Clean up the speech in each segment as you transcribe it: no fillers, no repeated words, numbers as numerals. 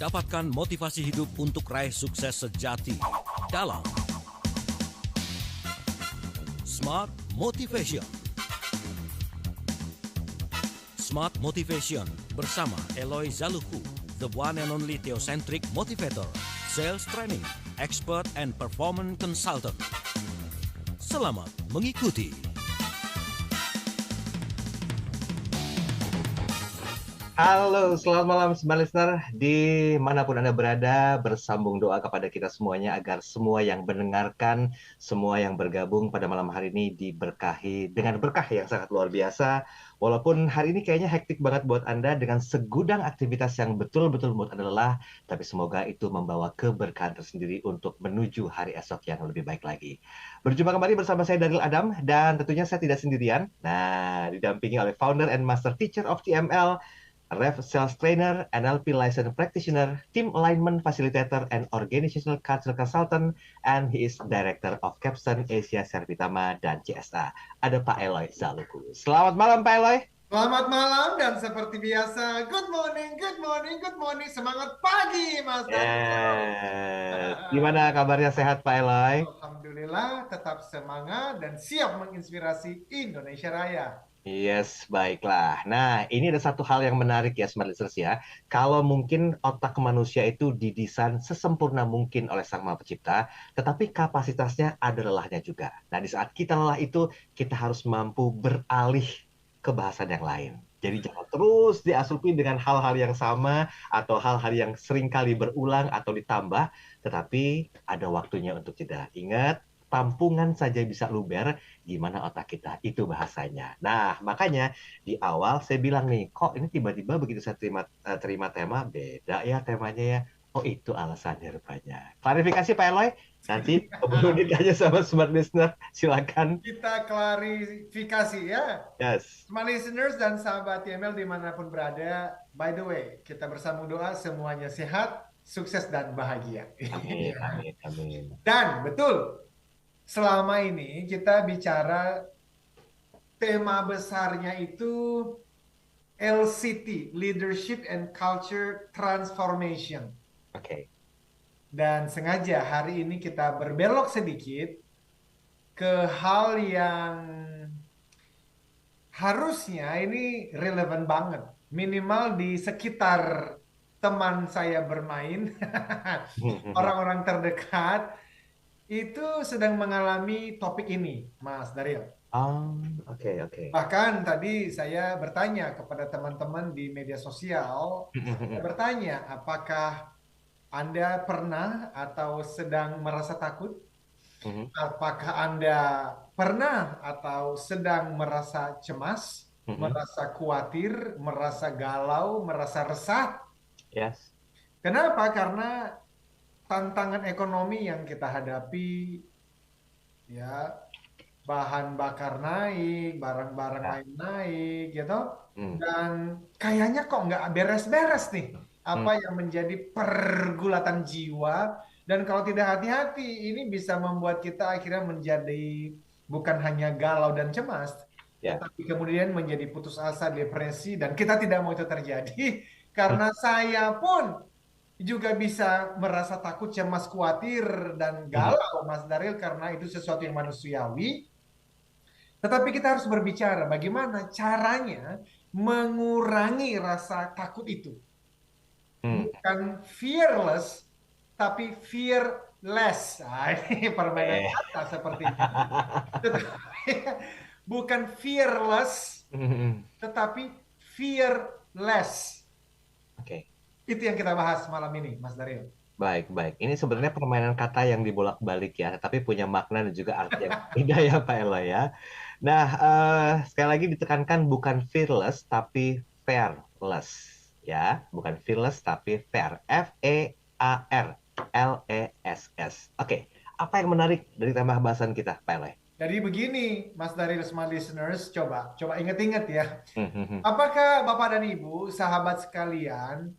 Dapatkan motivasi hidup untuk raih sukses sejati dalam Smart Motivation. Smart Motivation bersama Eloy Zaluku, the one and only theocentric motivator, sales training, expert and performance consultant. Selamat mengikuti. Halo, selamat malam Smart Listener. Dimanapun Anda berada, bersambung doa kepada kita semuanya agar semua yang mendengarkan, semua yang bergabung pada malam hari ini diberkahi dengan berkah yang sangat luar biasa. Walaupun hari ini kayaknya hektik banget buat Anda dengan segudang aktivitas yang betul-betul membuat Anda lelah, tapi semoga itu membawa keberkahan tersendiri untuk menuju hari esok yang lebih baik lagi. Berjumpa kembali bersama saya Daryl Adam, dan tentunya saya tidak sendirian. Nah, didampingi oleh founder and master teacher of TML, Ref Sales Trainer, NLP Licensed Practitioner, Team Alignment Facilitator, and Organizational Culture Consultant, and he is Director of Capstone Asia Servitama dan CSA. Ada Pak Eloy Zaluku. Selamat malam Pak Eloy. Selamat malam, dan seperti biasa, good morning, good morning, good morning. Semangat pagi, Mas Daniel. Gimana kabarnya, sehat Pak Eloy? Alhamdulillah, tetap semangat dan siap menginspirasi Indonesia Raya. Yes, baiklah. Nah, ini ada satu hal yang menarik ya, Smart Listeners ya. Kalau mungkin otak manusia itu didesain sesempurna mungkin oleh Sang Maha Pencipta, tetapi kapasitasnya ada lelahnya juga. Nah, di saat kita lelah itu, kita harus mampu beralih ke bahasan yang lain. Jadi jangan terus diasupi dengan hal-hal yang sama atau hal-hal yang sering kali berulang atau ditambah, tetapi ada waktunya untuk jeda. Ingat, tampungan saja bisa luber, gimana otak kita, itu bahasanya. Nah, makanya di awal saya bilang nih, kok ini tiba-tiba begitu saya terima tema, beda ya temanya ya. Oh, itu alasannya rupanya. Klarifikasi Pak Eloy, nanti keburu ditanya sama Smart Listener, silakan. Kita klarifikasi ya. Yes. Smart Listeners dan sahabat TML dimanapun berada, by the way, kita bersambung doa semuanya sehat, sukses, dan bahagia. Amin, amin, amin. Dan betul, selama ini kita bicara tema besarnya itu LCT, Leadership and Culture Transformation. Oke. Dan sengaja hari ini kita berbelok sedikit ke hal yang harusnya ini relevan banget. Minimal di sekitar teman saya bermain, orang-orang terdekat, itu sedang mengalami topik ini, Mas Daryl. Oke. Bahkan tadi saya bertanya kepada teman-teman di media sosial, saya bertanya, apakah Anda pernah atau sedang merasa takut? Apakah Anda pernah atau sedang merasa cemas, merasa khawatir, merasa galau, merasa resah? Yes. Kenapa? Karena tantangan ekonomi yang kita hadapi, ya, bahan bakar naik, barang-barang lain naik, gitu. Dan kayaknya kok nggak beres-beres nih, apa yang menjadi pergulatan jiwa. Dan kalau tidak hati-hati, ini bisa membuat kita akhirnya menjadi bukan hanya galau dan cemas, tapi kemudian menjadi putus asa, depresi, dan kita tidak mau itu terjadi. Karena saya pun juga bisa merasa takut, cemas, khawatir, dan galau, Mas Daryl, karena itu sesuatu yang manusiawi. Tetapi kita harus berbicara bagaimana caranya mengurangi rasa takut itu. Bukan fearless, tapi fearless. Nah, ini permainan kata sepertinya. Bukan fearless, tetapi fearless. Oke. Itu yang kita bahas malam ini, Mas Daryl. Baik. Ini sebenarnya permainan kata yang dibolak-balik ya, tapi punya makna dan juga arti yang beda ya Pak Eloy ya. Nah, sekali lagi ditekankan bukan fearless, tapi fairless. Ya, bukan fearless, tapi fair. F-E-A-R-L-E-S-S. Oke, apa yang menarik dari tema bahasan kita, Pak Eloy? Jadi begini, Mas Daryl, Smart Listeners, coba ingat-ingat ya. Apakah Bapak dan Ibu, sahabat sekalian,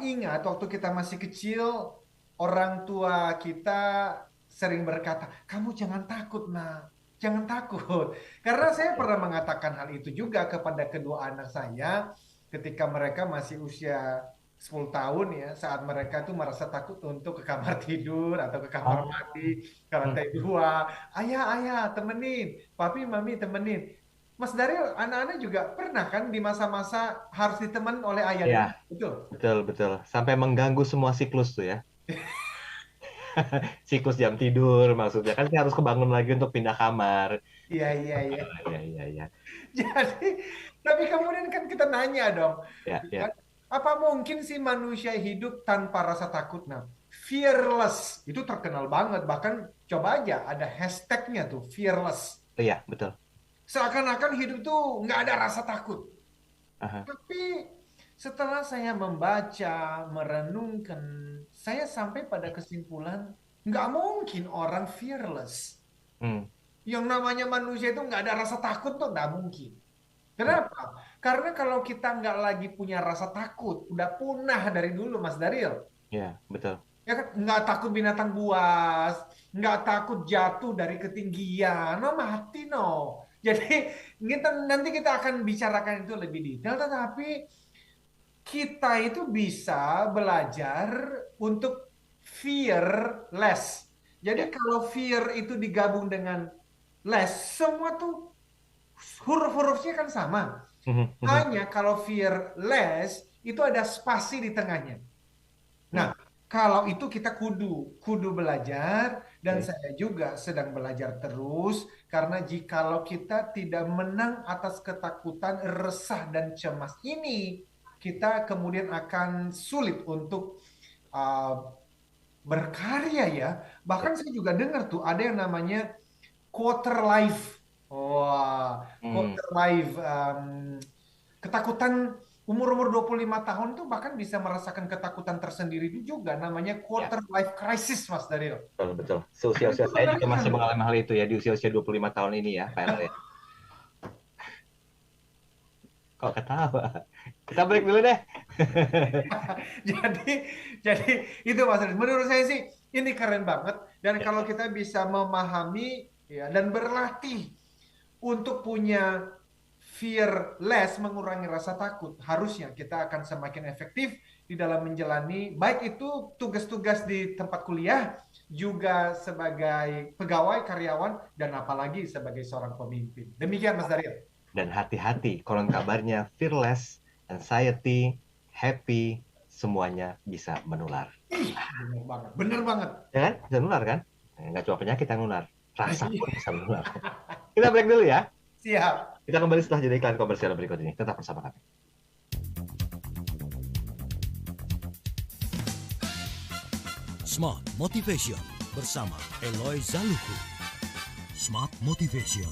ingat waktu kita masih kecil, orang tua kita sering berkata, kamu jangan takut, nak. Jangan takut. Karena saya pernah mengatakan hal itu juga kepada kedua anak saya ketika mereka masih usia 10 tahun ya, saat mereka tuh merasa takut untuk ke kamar tidur atau ke kamar Oh. mandi ke lantai 2. Ayah, ayah, temenin. Papi, mami, temenin. Mas Daryl, anak-anak juga pernah kan di masa-masa harus ditemen oleh ayah Iya, dan ibu, betul? betul, betul. Sampai mengganggu semua siklus tuh ya. Siklus jam tidur maksudnya. Kan harus kebangun lagi untuk pindah kamar. Iya, iya, iya. Iya, iya, iya. Jadi, tapi kemudian kan kita nanya dong, Ya, ya, ya. apa mungkin sih manusia hidup tanpa rasa takut? Nah, fearless itu terkenal banget. Bahkan coba aja ada hashtagnya tuh, fearless. Iya, betul. Seakan-akan hidup tuh nggak ada rasa takut. Aha. Tapi setelah saya membaca, merenungkan, saya sampai pada kesimpulan, nggak mungkin orang fearless. Hmm. Yang namanya manusia itu nggak ada rasa takut tuh nggak mungkin. Ya, Kenapa? Karena kalau kita nggak lagi punya rasa takut, udah punah dari dulu, Mas Daril. ya, betul. Ya kan, nggak takut binatang buas, nggak takut jatuh dari ketinggian, no mati no. Jadi nanti kita akan bicarakan itu lebih detail, tetapi kita itu bisa belajar untuk fearless. Ya. Jadi kalau fear itu digabung dengan less, semua tuh huruf-hurufnya kan sama. Mhm, mhm. Hanya kalau fearless itu ada spasi di tengahnya. Hmm. Nah, kalau itu kita kudu belajar dan Oke. saya juga sedang belajar terus karena jikalau kita tidak menang atas ketakutan, resah dan cemas ini, kita kemudian akan sulit untuk uh, berkarya ya. Ya. Bahkan saya juga dengar tuh ada yang namanya quarter life. Wah, Hmm. quarter life. Ketakutan umur-umur 25 tahun tuh bahkan bisa merasakan ketakutan tersendiri itu juga namanya Ya, quarter life crisis, Mas Dario. betul, betul. Dan Seusia-usia itu saya juga masih mengerikan. mengalami hal itu ya di usia-usia 25 tahun ini ya, Pak Elo ya. Kok ketawa? Kita break dulu deh. Jadi, jadi itu Mas Dario. Menurut saya sih ini keren banget. Dan Ya, kalau kita bisa memahami ya dan berlatih untuk punya fearless, mengurangi rasa takut, harusnya kita akan semakin efektif di dalam menjalani baik itu tugas-tugas di tempat kuliah, juga sebagai pegawai, karyawan, dan apalagi sebagai seorang pemimpin. Demikian Mas Daryl. dan hati-hati, konon kabarnya fearless, anxiety, happy, semuanya bisa menular. Ih, benar banget, benar banget. Ya kan? Bisa menular kan? Nggak cuma penyakit yang menular, rasa pun bisa menular. Kita break dulu ya. Siap. Kita kembali setelah jadi iklan komersial berikut ini. Tetap bersama kami. Smart Motivation bersama Eloy Zaluku. Smart Motivation.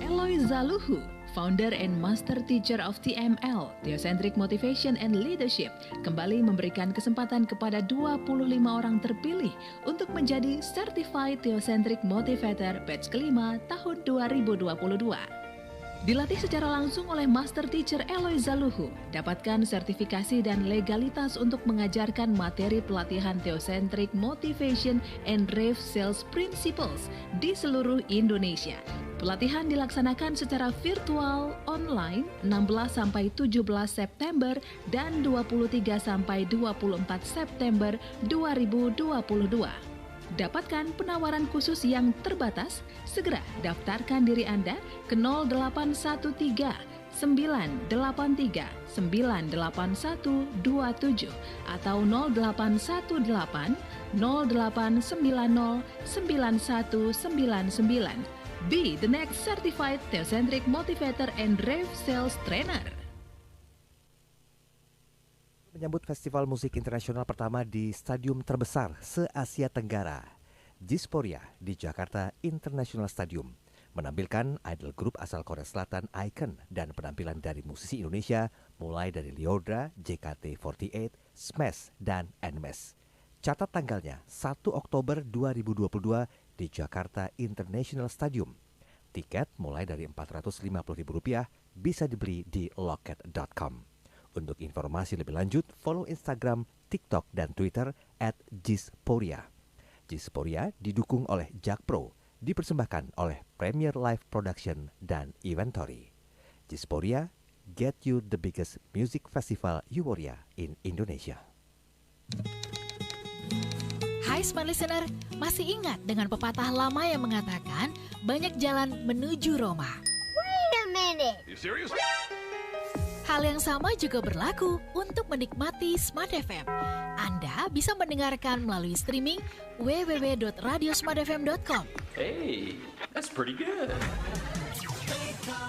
Eloy Zaluhu, founder and master teacher of TML, Theocentric Motivation and Leadership, kembali memberikan kesempatan kepada 25 orang terpilih untuk menjadi Certified Theocentric Motivator batch kelima tahun 2022. Dilatih secara langsung oleh Master Teacher Eloy Zaluhu, dapatkan sertifikasi dan legalitas untuk mengajarkan materi pelatihan Theocentric Motivation and Rave Sales Principles di seluruh Indonesia. Pelatihan dilaksanakan secara virtual online 16-17 September dan 23-24 September 2022. Dapatkan penawaran khusus yang terbatas, segera daftarkan diri Anda ke 0813 983 98127 atau 0818 0890 9199. Be the next certified Theocentric Motivator and Rave Sales Trainer. Menyambut festival musik internasional pertama di stadium terbesar se-Asia Tenggara, Diaspora di Jakarta International Stadium, menampilkan idol grup asal Korea Selatan Icon dan penampilan dari musisi Indonesia mulai dari Lyodra, JKT48, Smash, dan NMES. Catat tanggalnya 1 Oktober 2022 di Jakarta International Stadium. Tiket mulai dari Rp450.000 bisa dibeli di loket.com. Untuk informasi lebih lanjut, follow Instagram, TikTok, dan Twitter @Diaspora. Diaspora didukung oleh Jakpro, dipersembahkan oleh Premier Live Production dan Inventory. Diaspora, get you the biggest music festival Euphoria in Indonesia. Hai Smart Listener, masih ingat dengan pepatah lama yang mengatakan banyak jalan menuju Roma? Wait a minute. You serious? Hal yang sama juga berlaku untuk menikmati Smart FM. Anda bisa mendengarkan melalui streaming www.radiosmartfm.com, Hey, that's pretty good.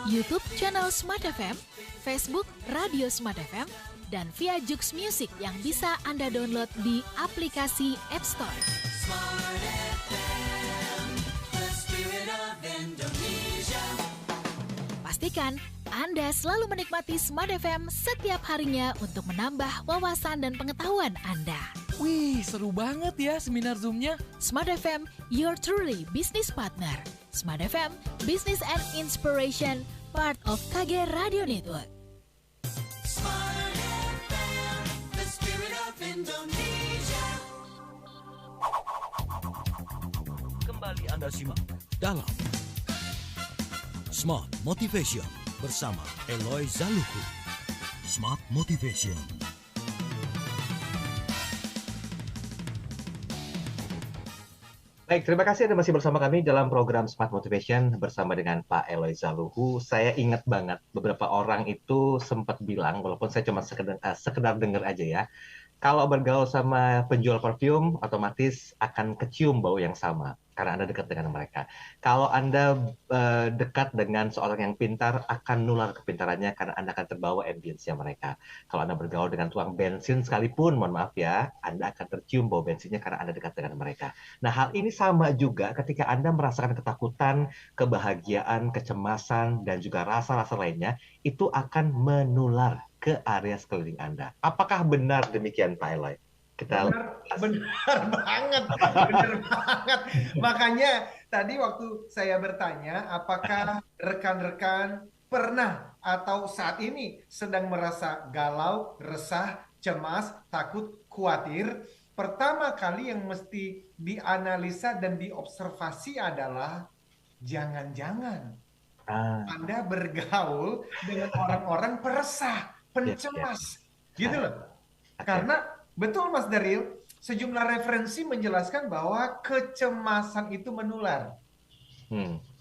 YouTube channel Smart FM, Facebook Radio Smart FM, dan via Joox Music yang bisa Anda download di aplikasi App Store. Pastikan Anda selalu menikmati Smart FM setiap harinya untuk menambah wawasan dan pengetahuan Anda. Wih, seru banget ya seminar Zoom-nya. Smart FM, your truly business partner. Smart FM, Business and Inspiration, part of KG Radio Network. Kembali Anda simak dalam Smart Motivation bersama Eloy Zaluhu. Smart Motivation. Baik, terima kasih Anda masih bersama kami dalam program Smart Motivation bersama dengan Pak Eloy Zaluhu. Saya ingat banget beberapa orang itu sempat bilang, walaupun saya cuma sekedar dengar aja ya, kalau bergaul sama penjual parfum, otomatis akan kecium bau yang sama karena Anda dekat dengan mereka. Kalau Anda dekat dengan seorang yang pintar, akan nular kepintarannya karena Anda akan terbawa ambience-nya mereka. Kalau Anda bergaul dengan tukang bensin sekalipun, mohon maaf ya, Anda akan tercium bau bensinnya karena Anda dekat dengan mereka. Nah, hal ini sama juga ketika Anda merasakan ketakutan, kebahagiaan, kecemasan, dan juga rasa-rasa lainnya, itu akan menular ke area sekeliling Anda. Apakah benar demikian, Pak Eloy? Benar banget. Makanya tadi waktu saya bertanya, apakah rekan-rekan pernah atau saat ini sedang merasa galau, resah, cemas, takut, khawatir? Pertama kali yang mesti dianalisa dan diobservasi adalah jangan-jangan Anda bergaul dengan orang-orang peresah, pencemas, gitu loh. Karena betul Mas Daryl, sejumlah referensi menjelaskan bahwa kecemasan itu menular.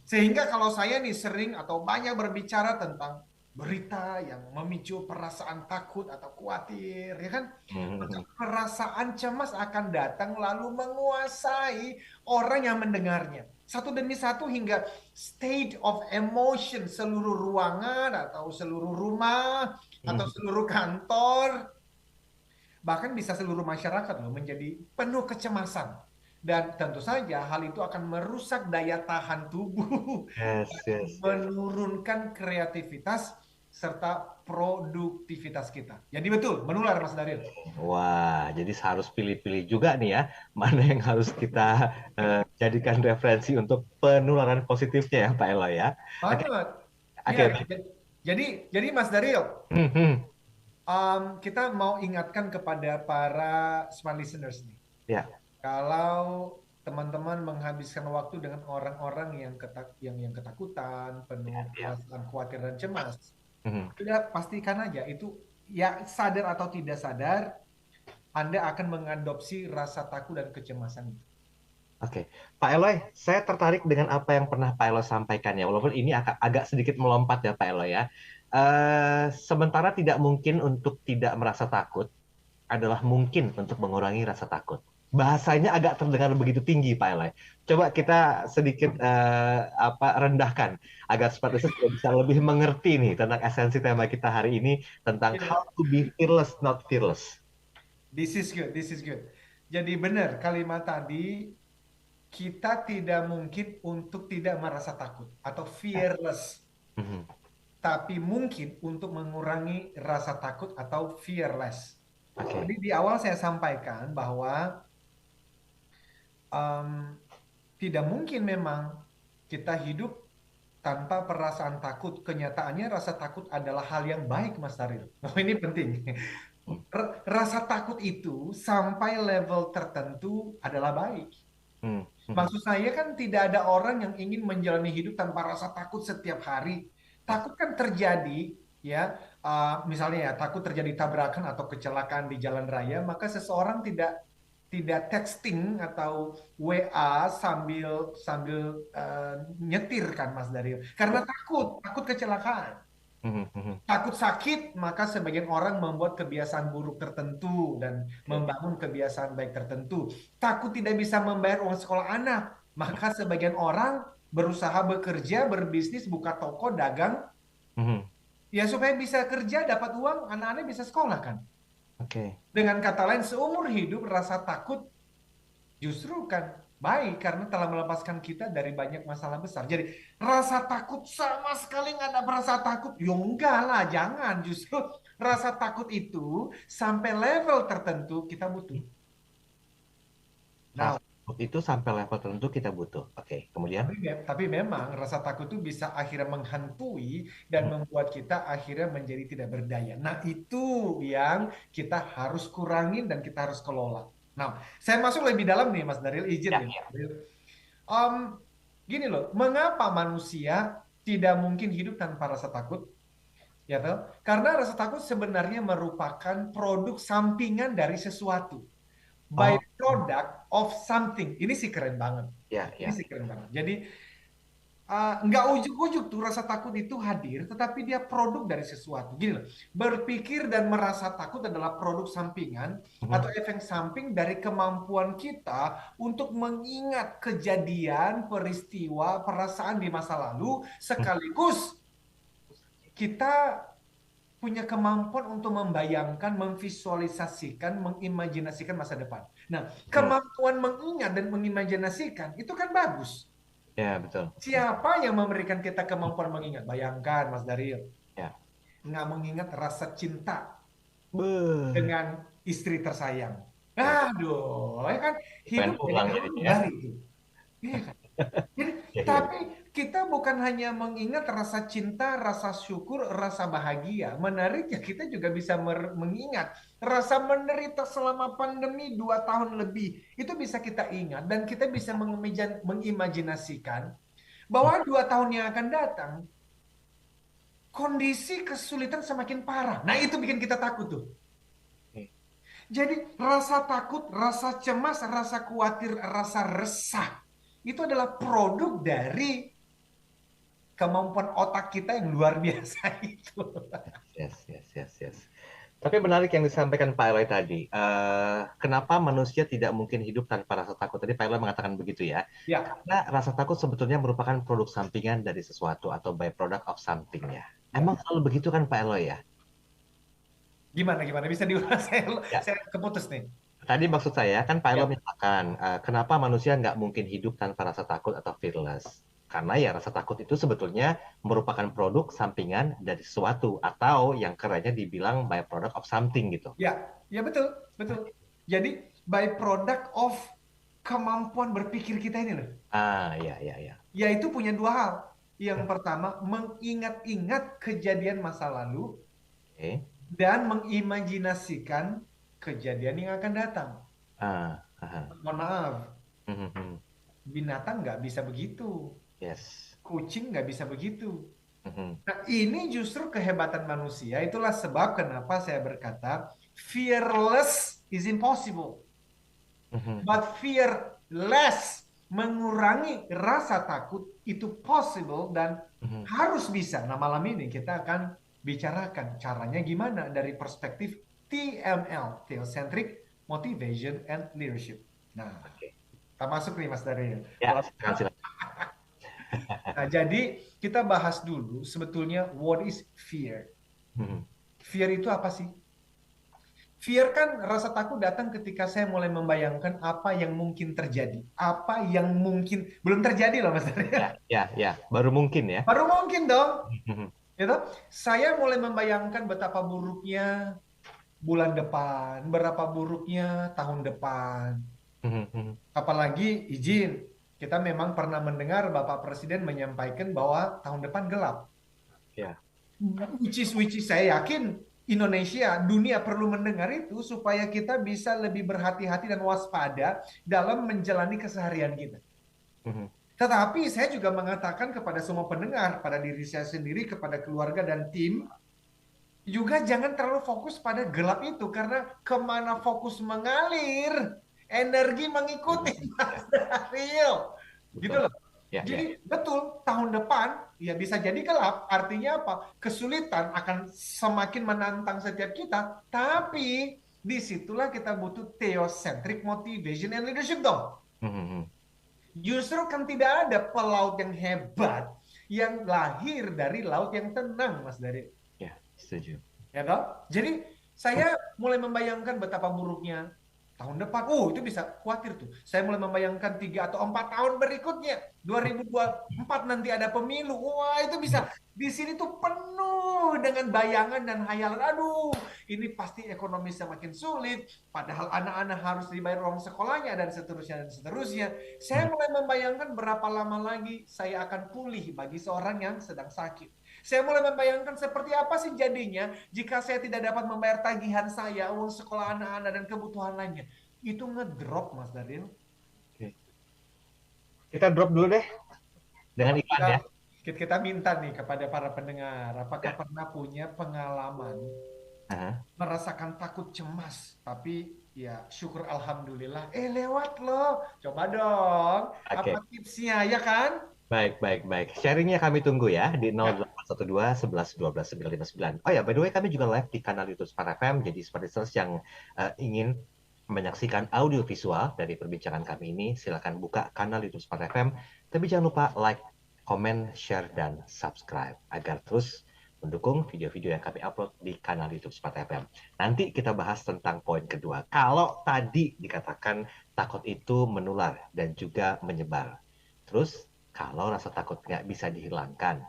Sehingga kalau saya nih sering atau banyak berbicara tentang berita yang memicu perasaan takut atau khawatir, ya kan? Maka perasaan cemas akan datang lalu menguasai orang yang mendengarnya. Satu demi satu hingga state of emotion seluruh ruangan atau seluruh rumah atau seluruh kantor, bahkan bisa seluruh masyarakat loh menjadi penuh kecemasan. Dan tentu saja hal itu akan merusak daya tahan tubuh, menurunkan kreativitas serta produktivitas kita. Jadi betul, menular Mas Daryl. Wah, jadi harus pilih-pilih juga nih ya, mana yang harus kita jadikan referensi untuk penularan positifnya ya Pak Eloy ya. Jadi Mas Daryl, kita mau ingatkan kepada para smart listeners nih. Ya. Kalau teman-teman menghabiskan waktu dengan orang-orang yang ketakutan, penuh perasaan khawatir dan cemas, sudah pastikan aja itu ya sadar atau tidak sadar, Anda akan mengadopsi rasa takut dan kecemasan itu. Oke, Pak Eloy, saya tertarik dengan apa yang pernah Pak Eloy sampaikan ya, walaupun ini agak sedikit melompat ya Pak Eloy ya. Sementara tidak mungkin untuk tidak merasa takut adalah mungkin untuk mengurangi rasa takut. Bahasanya agak terdengar begitu tinggi Pak Eloy. Coba kita sedikit rendahkan agar supaya kita bisa lebih mengerti nih tentang esensi tema kita hari ini tentang how to be fearless not fearless. This is good. Jadi benar kalimat tadi, kita tidak mungkin untuk tidak merasa takut atau fearless. Tapi mungkin untuk mengurangi rasa takut atau fearless. Jadi di awal saya sampaikan bahwa tidak mungkin memang kita hidup tanpa perasaan takut. Kenyataannya rasa takut adalah hal yang baik, Mas Daryl. Oh, ini penting. Rasa takut itu sampai level tertentu adalah baik. Maksud saya kan tidak ada orang yang ingin menjalani hidup tanpa rasa takut setiap hari. Takut kan terjadi ya, misalnya ya takut terjadi tabrakan atau kecelakaan di jalan raya, maka seseorang tidak texting atau WA sambil sambil nyetir kan Mas Dario, karena takut kecelakaan. Takut sakit, maka sebagian orang membuat kebiasaan buruk tertentu dan membangun kebiasaan baik tertentu. Takut tidak bisa membayar uang sekolah anak, maka sebagian orang berusaha bekerja, berbisnis, buka toko, dagang, ya supaya bisa kerja, dapat uang, anak-anak bisa sekolah kan. Dengan kata lain, seumur hidup rasa takut justru kan baik karena telah melepaskan kita dari banyak masalah besar. Jadi rasa takut sama sekali nggak ada rasa takut. Ya enggak lah, jangan. Justru rasa takut itu sampai level tertentu kita butuh. Nah, itu sampai level tertentu kita butuh. Kemudian? Tapi memang rasa takut itu bisa akhirnya menghantui dan membuat kita akhirnya menjadi tidak berdaya. Nah, itu yang kita harus kurangin dan kita harus kelola. Nah, saya masuk lebih dalam nih, Mas Daryl, izin nih. Gini loh, mengapa manusia tidak mungkin hidup tanpa rasa takut? Ya toh? Karena rasa takut sebenarnya merupakan produk sampingan dari sesuatu. Byproduct of something. Ini sih keren banget. Ini sih keren banget. Jadi nggak ujuk-ujuk tuh rasa takut itu hadir, tetapi dia produk dari sesuatu. Gini loh, berpikir dan merasa takut adalah produk sampingan atau efek samping dari kemampuan kita untuk mengingat kejadian, peristiwa, perasaan di masa lalu, sekaligus kita punya kemampuan untuk membayangkan, memvisualisasikan, mengimajinasikan masa depan. Nah, kemampuan mengingat dan mengimajinasikan itu kan bagus. Ya, betul. Siapa yang memberikan kita kemampuan mengingat? Bayangkan, Mas Daryl. Nggak mengingat rasa cinta dengan istri tersayang. Aduh, ya kan hidup dari itu. Iya kan? Jadi, tapi kita bukan hanya mengingat rasa cinta, rasa syukur, rasa bahagia. Menariknya kita juga bisa mengingat rasa menderita selama pandemi 2 tahun lebih. Itu bisa kita ingat dan kita bisa mengimajinasikan bahwa 2 tahun yang akan datang kondisi kesulitan semakin parah. Nah, itu bikin kita takut tuh. Jadi rasa takut, rasa cemas, rasa khawatir, rasa resah itu adalah produk dari kemampuan otak kita yang luar biasa itu. Yes. Tapi menarik yang disampaikan Pak Eloy tadi. Kenapa manusia tidak mungkin hidup tanpa rasa takut? Tadi Pak Eloy mengatakan begitu ya. Karena rasa takut sebetulnya merupakan produk sampingan dari sesuatu atau byproduct of something ya. Emang selalu begitu kan Pak Eloy ya? Gimana? Bisa diulang? Saya keputus nih. Tadi maksud saya kan Pak Eloy menyatakan kenapa manusia nggak mungkin hidup tanpa rasa takut atau fearless? Karena ya rasa takut itu sebetulnya merupakan produk sampingan dari sesuatu atau yang kerennya dibilang byproduct of something gitu. Ya betul. Jadi byproduct of kemampuan berpikir kita ini loh. Iya. Yaitu punya 2 hal. Yang pertama mengingat-ingat kejadian masa lalu dan mengimajinasikan kejadian yang akan datang. Mohon maaf. Binatang nggak bisa begitu. Kucing nggak bisa begitu. Nah, ini justru kehebatan manusia. Itulah sebab kenapa saya berkata fearless is impossible. But fearless, mengurangi rasa takut itu possible dan harus bisa. Nah, malam ini kita akan bicarakan caranya gimana dari perspektif TML, Theocentric Motivation and Leadership. Nah, kita masuk nih Mas Daryl. Nah, jadi kita bahas dulu sebetulnya what is fear. Fear itu apa sih? Fear kan rasa takut datang ketika saya mulai membayangkan apa yang mungkin terjadi. Apa yang mungkin belum terjadi loh Mas Daryl. Ya, baru mungkin ya. Baru mungkin dong. Gitu? Saya mulai membayangkan betapa buruknya bulan depan, berapa buruknya tahun depan. Apalagi izin, kita memang pernah mendengar Bapak Presiden menyampaikan bahwa tahun depan gelap. Which is saya yakin Indonesia, dunia perlu mendengar itu supaya kita bisa lebih berhati-hati dan waspada dalam menjalani keseharian kita. Tetapi saya juga mengatakan kepada semua pendengar, pada diri saya sendiri, kepada keluarga dan tim, juga jangan terlalu fokus pada gelap itu, karena kemana fokus mengalir, energi mengikuti, Mas Daryl. Gitu loh. Jadi betul, tahun depan ya bisa jadi gelap. Artinya apa? Kesulitan akan semakin menantang setiap kita. Tapi disitulah kita butuh theocentric motivation and leadership dong. Justru kan tidak ada pelaut yang hebat yang lahir dari laut yang tenang, Mas Daryl. Ya, setuju. Ya toh? Jadi saya mulai membayangkan betapa buruknya tahun depan. Itu bisa khawatir tuh. Saya mulai membayangkan 3 atau 4 tahun berikutnya. 2024 nanti ada pemilu. Wah, itu bisa. Di sini tuh penuh dengan bayangan dan hayalan. Aduh, ini pasti ekonomi semakin sulit. Padahal anak-anak harus dibayar uang sekolahnya dan seterusnya dan seterusnya. Saya mulai membayangkan berapa lama lagi saya akan pulih bagi seorang yang sedang sakit. Saya mulai membayangkan seperti apa sih jadinya jika saya tidak dapat membayar tagihan saya, uang sekolah anak-anak, dan kebutuhan lainnya. Itu ngedrop, Mas Daryl. Oke. Kita drop dulu deh dengan iklan ya. Kita minta nih kepada para pendengar, apakah pernah punya pengalaman merasakan takut cemas, tapi ya syukur alhamdulillah, lewat loh. Coba dong, apa tipsnya ya kan? Baik. Sharingnya kami tunggu ya di 0812 11 12 959. Oh ya, by the way kami juga live di kanal YouTube Smart FM. Jadi seperti yang ingin menyaksikan audio visual dari perbincangan kami ini, silakan buka kanal YouTube Smart FM. Tapi jangan lupa like, comment, share, dan subscribe agar terus mendukung video-video yang kami upload di kanal YouTube Smart FM. Nanti kita bahas tentang poin kedua. Kalau tadi dikatakan takut itu menular dan juga menyebar. Terus kalau rasa takut nggak bisa dihilangkan,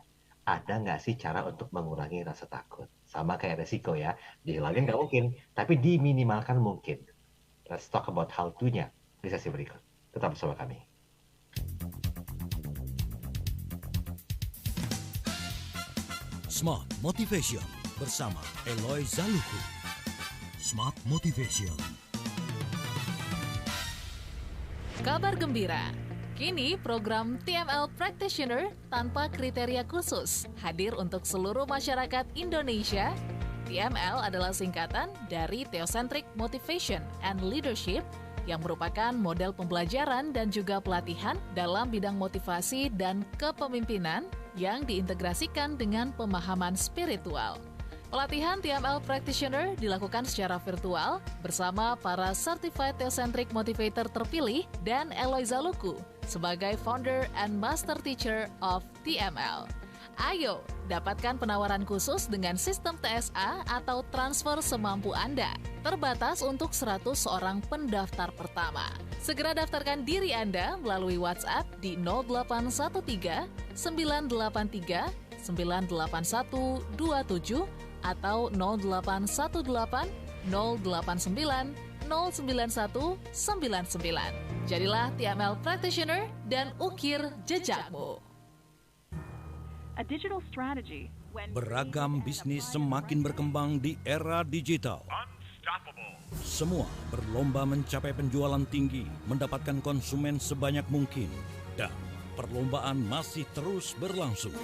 ada nggak sih cara untuk mengurangi rasa takut? Sama kayak resiko ya, dihilangin nggak mungkin, tapi diminimalkan mungkin. Let's talk about how to-nya di sesi berikut. Tetap bersama kami. Smart Motivation bersama Eloy Zaluhu. Smart Motivation. Kabar gembira. Kini program TML Practitioner tanpa kriteria khusus hadir untuk seluruh masyarakat Indonesia. TML adalah singkatan dari Theocentric Motivation and Leadership yang merupakan model pembelajaran dan juga pelatihan dalam bidang motivasi dan kepemimpinan yang diintegrasikan dengan pemahaman spiritual. Pelatihan TML Practitioner dilakukan secara virtual bersama para Certified Theocentric Motivator terpilih dan Eloy Zaluhu sebagai Founder and Master Teacher of TML. Ayo, dapatkan penawaran khusus dengan sistem TSA atau transfer semampu Anda. Terbatas untuk 100 orang pendaftar pertama. Segera daftarkan diri Anda melalui WhatsApp di 0813 983 98127 atau 0818 089 09199. Jadilah TML Practitioner dan ukir jejakmu. Beragam bisnis semakin berkembang di era digital. Semua berlomba mencapai penjualan tinggi, mendapatkan konsumen sebanyak mungkin, dan perlombaan masih terus berlangsung.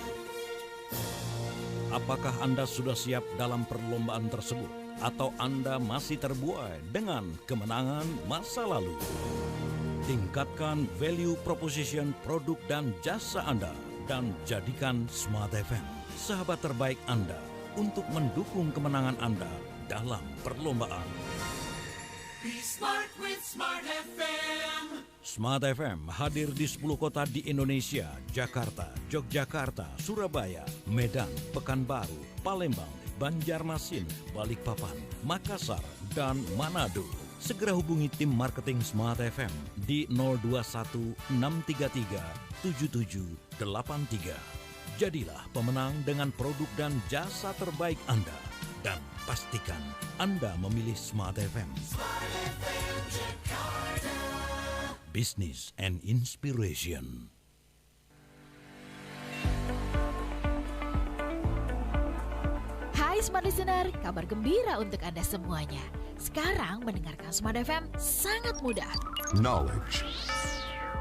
Apakah Anda sudah siap dalam perlombaan tersebut? Atau Anda masih terbuai dengan kemenangan masa lalu? Tingkatkan value proposition produk dan jasa Anda dan jadikan Smart FM sahabat terbaik Anda untuk mendukung kemenangan Anda dalam perlombaan. Be smart with Smart FM. Smart FM hadir di 10 kota di Indonesia: Jakarta, Yogyakarta, Surabaya, Medan, Pekanbaru, Palembang, Banjarmasin, Balikpapan, Makassar, dan Manado. Segera hubungi tim marketing Smart FM di 021 633 7783. Jadilah pemenang dengan produk dan jasa terbaik Anda. Dan pastikan Anda memilih Smart FM. Smart FM Jakarta. Business and Inspiration. Hai Smart Listener, kabar gembira untuk Anda semuanya. Sekarang mendengarkan Smart FM sangat mudah. Knowledge.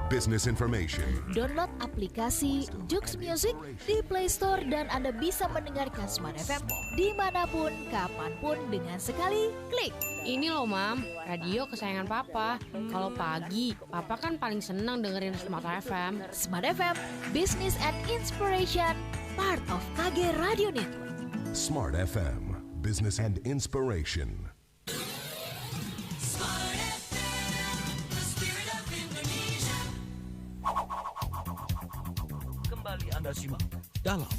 business information. Download aplikasi Jux Music di Play Store dan Anda bisa mendengarkan Smart FM dimanapun, kapanpun dengan sekali klik. Ini loh Mam, radio kesayangan Papa. Kalau pagi, Papa kan paling senang dengerin Smart FM. Smart FM, Business and Inspiration, part of KG Radio Network. Smart FM, business and inspiration. Smart FM, the spirit of Indonesia. Kembali Anda simak dalam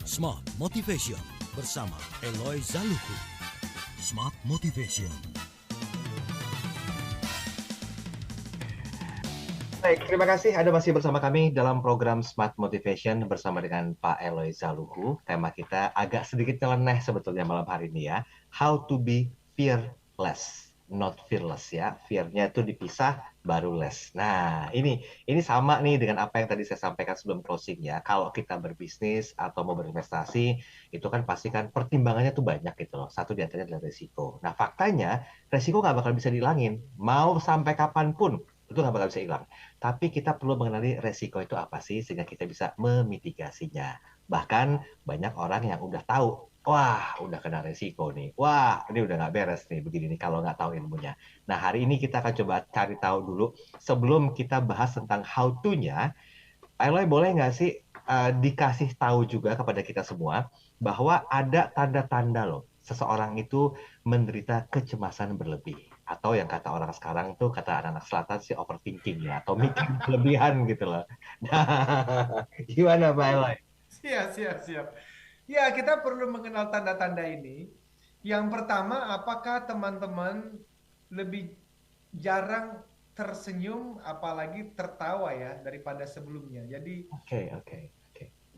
Smart Motivation bersama Eloy Zaluku. Smart Motivation. Baik, terima kasih Anda masih bersama kami dalam program Smart Motivation bersama dengan Pak Eloy Zaluhu. Tema kita agak sedikit nyeleneh sebetulnya malam hari ini ya. How to be fearless, not fearless ya. Fear-nya itu dipisah baru less. Nah, ini sama nih dengan apa yang tadi saya sampaikan sebelum closing ya. Kalau kita berbisnis atau mau berinvestasi, itu kan pasti kan pertimbangannya tuh banyak gitu loh. Satu di antaranya adalah resiko. Nah, faktanya resiko nggak bakal bisa dihilangin. Mau sampai kapanpun, itu nggak bakal bisa hilang. Tapi kita perlu mengenali resiko itu apa sih, sehingga kita bisa memitigasinya. Bahkan banyak orang yang udah tahu, wah udah kena resiko nih, wah ini udah nggak beres nih begini nih kalau nggak tahu ilmunya. Nah hari ini kita akan coba cari tahu dulu, sebelum kita bahas tentang how to-nya, Pak Eloy boleh nggak sih dikasih tahu juga kepada kita semua, bahwa ada tanda-tanda loh, seseorang itu menderita kecemasan berlebih. Atau yang kata orang sekarang tuh, kata anak-anak selatan sih overthinking ya, atau mikir berlebihan gitu loh. Nah, gimana Pak Eloy? Siap. Ya, kita perlu mengenal tanda-tanda ini. Yang pertama, apakah teman-teman lebih jarang tersenyum, apalagi tertawa ya, daripada sebelumnya. Jadi, Oke.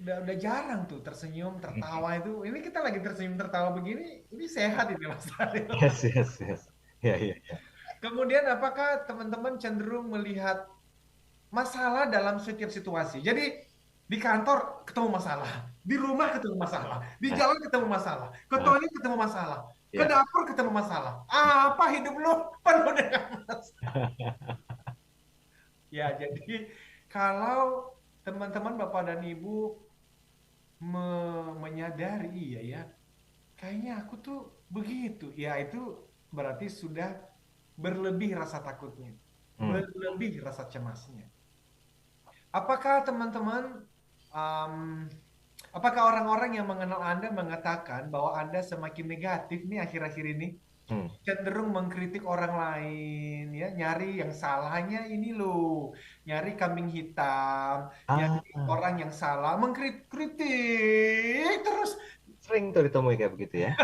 udah jarang tuh tersenyum, tertawa itu. Ini kita lagi tersenyum, tertawa begini, ini sehat ini Mas Ariel. Yes. Ya. Kemudian apakah teman-teman cenderung melihat masalah dalam setiap situasi? Jadi di kantor ketemu masalah, di rumah ketemu masalah, di jalan ketemu masalah, ke toilet ketemu masalah, ke dapur ketemu masalah. Apa hidup lu penuh dengan masalah? Ya, jadi kalau teman-teman Bapak dan Ibu menyadari ya, kayaknya aku tuh begitu. Ya itu berarti sudah berlebih rasa takutnya, berlebih rasa cemasnya. Apakah teman-teman, apakah orang-orang yang mengenal Anda mengatakan bahwa Anda semakin negatif nih akhir-akhir ini, cenderung mengkritik orang lain, ya, nyari yang salahnya ini loh, nyari kambing hitam, nyari orang yang salah, mengkritik terus. Sering tuh ditemui kayak begitu ya.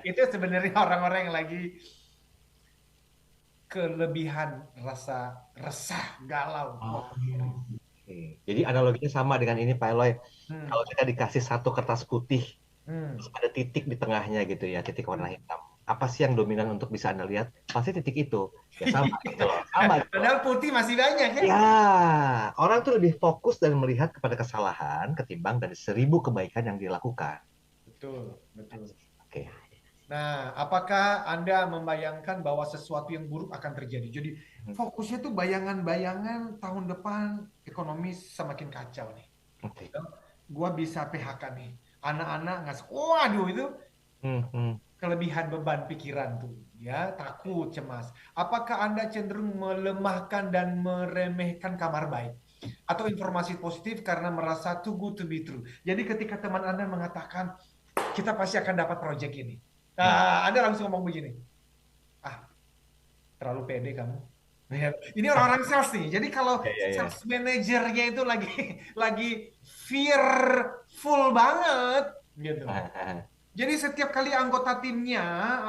Itu sebenarnya orang-orang yang lagi kelebihan rasa resah, galau. Jadi analoginya sama dengan ini Pak Eloy. Kalau kita dikasih satu kertas putih, terus ada titik di tengahnya gitu ya, titik warna hitam. Apa sih yang dominan untuk bisa Anda lihat? Pasti titik itu. Ya sama gitu loh. Padahal putih masih banyak ya. Ya, orang tuh lebih fokus dan melihat kepada kesalahan ketimbang dari 1000 kebaikan yang dilakukan. Betul. Oke. Nah, apakah Anda membayangkan bahwa sesuatu yang buruk akan terjadi? Jadi fokusnya tuh bayangan-bayangan tahun depan ekonomi semakin kacau nih. Gua bisa PHK nih. Anak-anak nggak, waduh itu kelebihan beban pikiran tuh, ya, takut, cemas. Apakah Anda cenderung melemahkan dan meremehkan kabar baik atau informasi positif karena merasa too good to be true? Jadi ketika teman Anda mengatakan kita pasti akan dapat proyek ini, Anda langsung ngomong begini, terlalu pede kamu. Ini orang-orang sales nih. Jadi kalau sales manajernya itu lagi fearful banget, gitu. Jadi setiap kali anggota timnya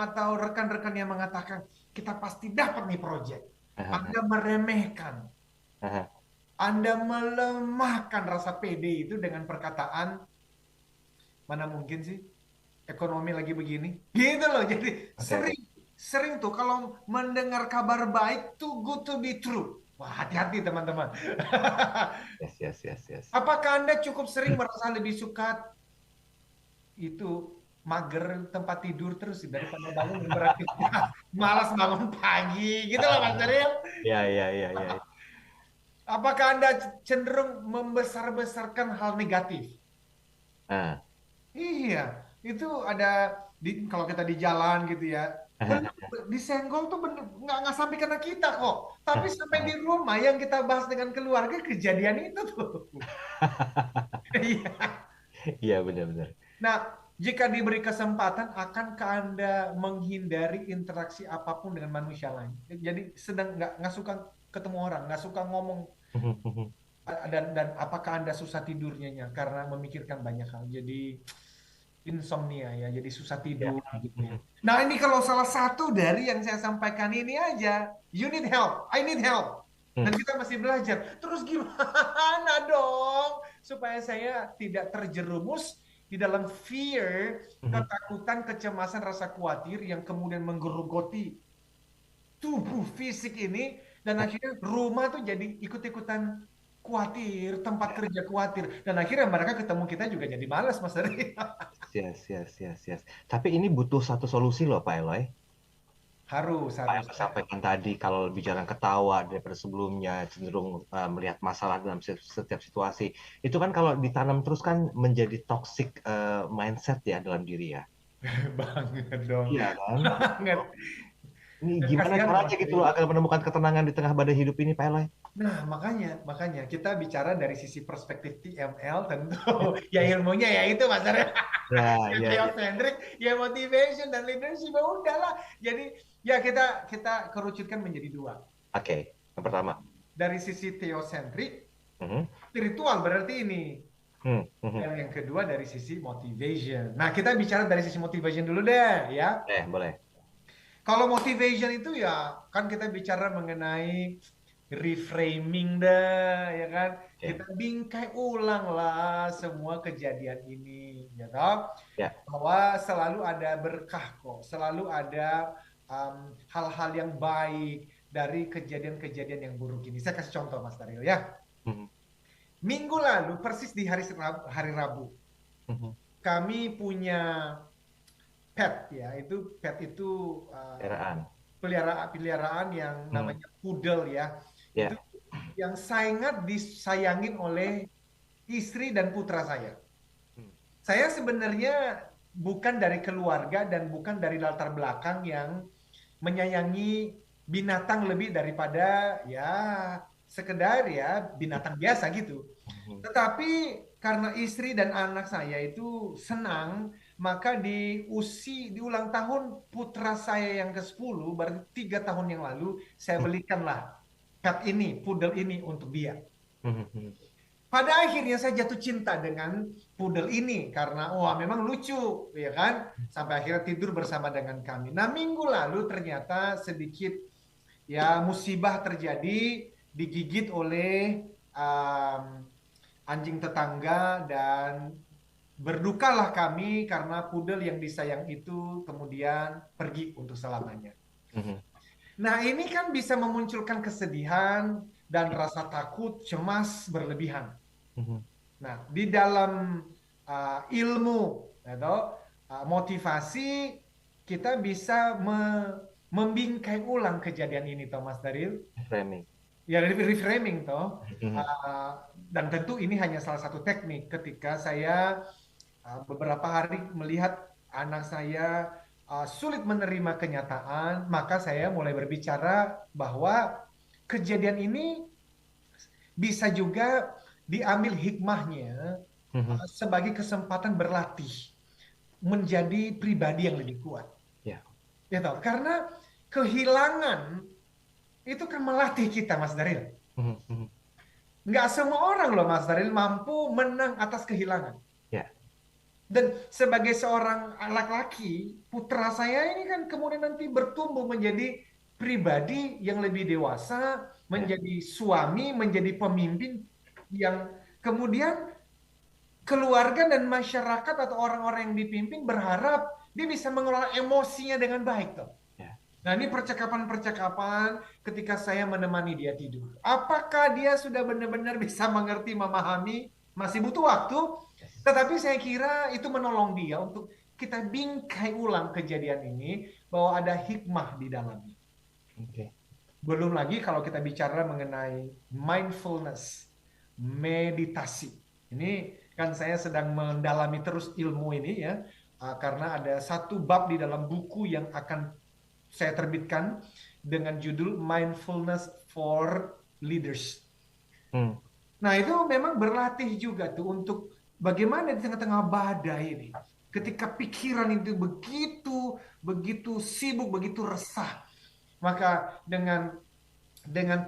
atau rekan-rekannya mengatakan kita pasti dapat nih proyek, Anda meremehkan, Anda melemahkan rasa pede itu dengan perkataan mana mungkin sih ekonomi lagi begini, gitu loh. Jadi sering tuh kalau mendengar kabar baik too good to be true. Wah, hati-hati teman-teman. Yes. Apakah Anda cukup sering merasa lebih suka itu mager tempat tidur terus daripada bangun dan beraktivitas. Malas bangun pagi, gitu loh Mas Daryl. Iya. Apakah Anda cenderung membesar-besarkan hal negatif? Iya, itu ada kalau kita di jalan gitu ya, disenggol tuh nggak sampai kena kita kok, tapi sampai di rumah yang kita bahas dengan keluarga kejadian itu tuh. Iya. Iya benar-benar. Nah, jika diberi kesempatan, akankah Anda menghindari interaksi apapun dengan manusia lain? Jadi sedang nggak suka ketemu orang, nggak suka ngomong. Dan apakah Anda susah tidurnya karena memikirkan banyak hal? Jadi insomnia ya, jadi susah tidur gitu ya. Nah, ini kalau salah satu dari yang saya sampaikan ini aja, you need help, I need help. Dan kita masih belajar. Terus gimana dong supaya saya tidak terjerumus di dalam fear, ketakutan, kecemasan, rasa khawatir yang kemudian menggerogoti tubuh fisik ini, dan akhirnya rumah tuh jadi ikut-ikutan khawatir, tempat kerja khawatir, dan akhirnya mereka ketemu kita juga jadi malas, Mas Ari. Yes. Tapi ini butuh satu solusi loh Pak Eloy. Harus. Pak sampaikan tadi, kalau bicara ketawa daripada sebelumnya cenderung melihat masalah dalam setiap situasi, itu kan kalau ditanam terus kan menjadi toxic mindset ya dalam diri ya. Banget dong. Iya kan? Banget. Ini gimana caranya gitu loh agar menemukan ketenangan di tengah badai hidup ini Pak Eloy? Nah, makanya kita bicara dari sisi perspektif TML tentu. Ya ilmunya ya itu Mas Ari. Theocentric, ya motivation dan leadership, udahlah. Jadi ya kita kerucutkan menjadi dua. Oke, yang pertama dari sisi theocentric, spiritual berarti ini. Yang kedua dari sisi motivation. Nah, kita bicara dari sisi motivation dulu deh ya. Boleh. Kalau motivation itu ya kan kita bicara mengenai reframing dah, ya kan? Kita bingkai ulang lah semua kejadian ini, ya toh? Bahwa selalu ada berkah kok, selalu ada hal-hal yang baik dari kejadian-kejadian yang buruk ini. Saya kasih contoh Mas Daryl ya. Minggu lalu persis di hari Rabu, kami punya pet ya, pet itu peliharaan yang namanya poodle ya. Itu yang sangat disayangin oleh istri dan putra saya. Saya sebenarnya bukan dari keluarga dan bukan dari latar belakang yang menyayangi binatang lebih daripada ya sekedar ya binatang biasa gitu. Tetapi karena istri dan anak saya itu senang, maka di ulang tahun putra saya yang ke-10, berarti 3 tahun yang lalu, saya belikanlah pet ini, poodle ini untuk dia. Pada akhirnya saya jatuh cinta dengan poodle ini karena memang lucu, ya kan? Sampai akhirnya tidur bersama dengan kami. Nah, minggu lalu ternyata sedikit ya musibah terjadi, digigit oleh anjing tetangga, dan berdukalah kami karena poodle yang disayang itu kemudian pergi untuk selamanya. Nah, ini kan bisa memunculkan kesedihan dan rasa takut, cemas berlebihan. Nah, di dalam ilmu atau motivasi, kita bisa membingkai ulang kejadian ini, Mas Daryl. Reframing. Ya, reframing toh. Dan tentu ini hanya salah satu teknik. Ketika saya beberapa hari melihat anak saya sulit menerima kenyataan, maka saya mulai berbicara bahwa kejadian ini bisa juga diambil hikmahnya sebagai kesempatan berlatih menjadi pribadi yang lebih kuat. Ya toh, karena kehilangan itu kan melatih kita, Mas Daryl. Nggak semua orang loh, Mas Daryl, mampu menang atas kehilangan. Dan sebagai seorang laki-laki, putra saya ini kan kemudian nanti bertumbuh menjadi pribadi yang lebih dewasa, menjadi suami, menjadi pemimpin yang kemudian keluarga dan masyarakat atau orang-orang yang dipimpin berharap dia bisa mengelola emosinya dengan baik toh. Nah, ini percakapan-percakapan ketika saya menemani dia tidur. Apakah dia sudah benar-benar bisa mengerti, memahami? Masih butuh waktu, tetapi saya kira itu menolong dia untuk kita bingkai ulang kejadian ini bahwa ada hikmah di dalamnya. Belum lagi kalau kita bicara mengenai mindfulness, meditasi. Ini kan saya sedang mendalami terus ilmu ini ya, karena ada satu bab di dalam buku yang akan saya terbitkan dengan judul Mindfulness for Leaders. Nah itu memang berlatih juga tuh untuk bagaimana di tengah-tengah badai ini, ketika pikiran itu begitu sibuk, begitu resah, maka dengan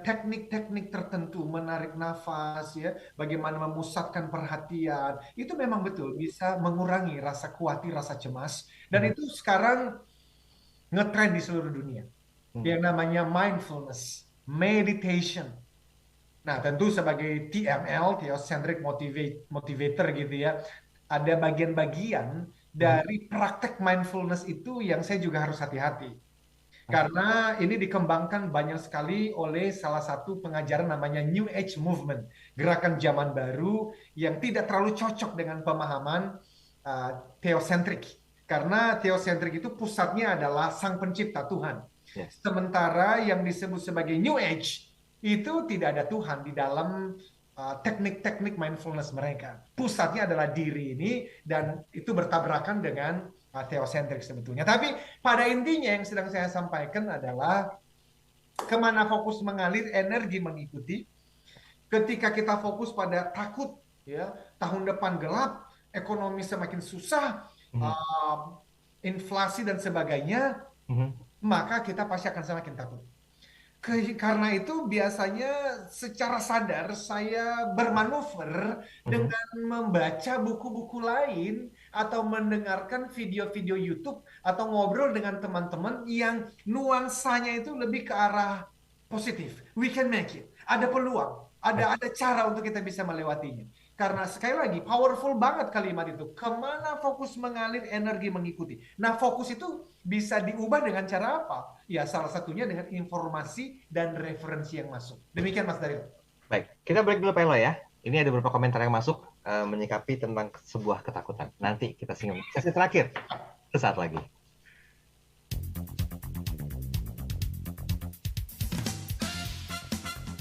teknik-teknik tertentu, menarik nafas, ya, bagaimana memusatkan perhatian, itu memang betul bisa mengurangi rasa khawatir, rasa cemas, dan itu sekarang ngetrend di seluruh dunia. Yang namanya mindfulness, meditation. Nah, tentu sebagai TML, Theocentric Motivator gitu ya, ada bagian-bagian dari praktek mindfulness itu yang saya juga harus hati-hati. Karena ini dikembangkan banyak sekali oleh salah satu pengajaran namanya New Age Movement, gerakan zaman baru yang tidak terlalu cocok dengan pemahaman Theocentric. Karena Theocentric itu pusatnya adalah Sang Pencipta, Tuhan. Sementara yang disebut sebagai New Age itu tidak ada Tuhan di dalam teknik-teknik mindfulness mereka. Pusatnya adalah diri ini, dan itu bertabrakan dengan Theocentric sebetulnya. Tapi pada intinya yang sedang saya sampaikan adalah kemana fokus mengalir, energi mengikuti. Ketika kita fokus pada takut, ya, tahun depan gelap, ekonomi semakin susah, inflasi dan sebagainya, maka kita pasti akan semakin takut. Karena itu biasanya secara sadar saya bermanuver dengan membaca buku-buku lain atau mendengarkan video-video YouTube atau ngobrol dengan teman-teman yang nuansanya itu lebih ke arah positif. We can make it. Ada peluang, ada cara untuk kita bisa melewatinya. Karena sekali lagi powerful banget kalimat itu. Kemana fokus mengalir, energi mengikuti. Nah, fokus itu bisa diubah dengan cara apa? Ya, salah satunya dengan informasi dan referensi yang masuk. Demikian Mas Daryl. Baik, kita break dulu Pak Elo ya. Ini ada beberapa komentar yang masuk menyikapi tentang sebuah ketakutan. Nanti kita singgung. Sesi terakhir sesaat lagi.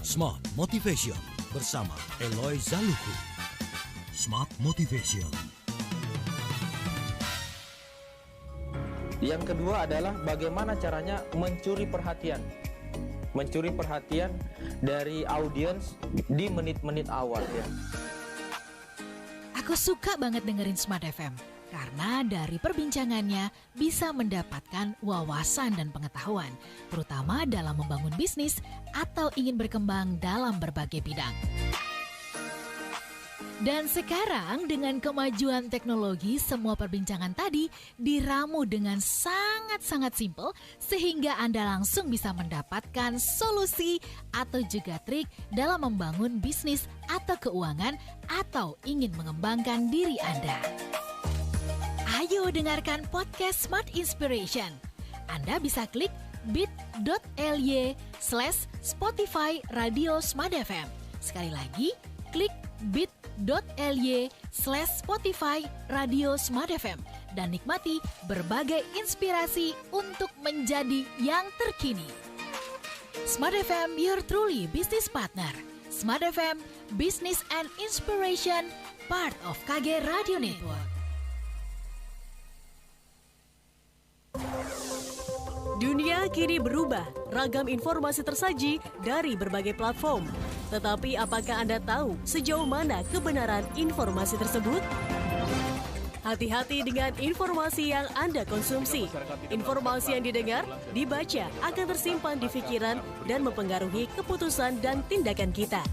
Smart Motivation bersama Eloy Zaluku. Smart Motivation. Yang kedua adalah bagaimana caranya mencuri perhatian. Mencuri perhatian dari audiens di menit-menit awal ya. Aku suka banget dengerin Smart FM karena dari perbincangannya bisa mendapatkan wawasan dan pengetahuan, terutama dalam membangun bisnis atau ingin berkembang dalam berbagai bidang. Dan sekarang dengan kemajuan teknologi, semua perbincangan tadi diramu dengan sangat-sangat simpel sehingga Anda langsung bisa mendapatkan solusi atau juga trik dalam membangun bisnis atau keuangan atau ingin mengembangkan diri Anda. Ayo dengarkan podcast Smart Inspiration. Anda bisa klik bit.ly/Spotify Radio Smart FM. Sekali lagi, klik bit.ly/Spotify Radio Smart FM dan nikmati berbagai inspirasi untuk menjadi yang terkini. Smart FM, your truly business partner. Smart FM, business and inspiration, part of KG Radio Network. Dunia kini berubah, ragam informasi tersaji dari berbagai platform. Tetapi apakah Anda tahu sejauh mana kebenaran informasi tersebut? Hati-hati dengan informasi yang Anda konsumsi. Informasi yang didengar, dibaca akan tersimpan di pikiran dan mempengaruhi keputusan dan tindakan kita.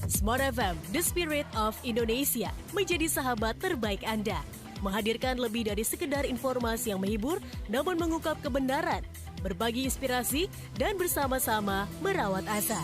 Smart FM, The Spirit of Indonesia, menjadi sahabat terbaik Anda. Menghadirkan lebih dari sekedar informasi yang menghibur, namun mengungkap kebenaran, berbagi inspirasi, dan bersama-sama merawat asa.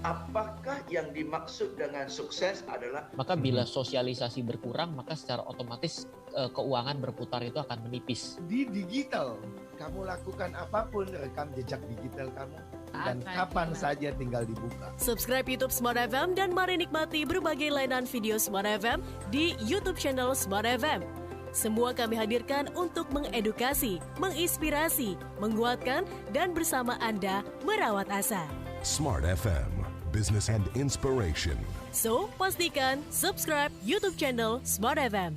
Apakah yang dimaksud dengan sukses adalah? Maka bila sosialisasi berkurang, maka secara otomatis keuangan berputar itu akan menipis. Di digital, kamu lakukan apapun, rekam jejak digital kamu. Dan kapan saja tinggal dibuka. Subscribe YouTube Smart FM dan mari nikmati berbagai layanan video Smart FM di YouTube channel Smart FM. Semua kami hadirkan untuk mengedukasi, menginspirasi, menguatkan, dan bersama Anda merawat asa. Smart FM, Business and Inspiration. So, pastikan subscribe YouTube channel Smart FM.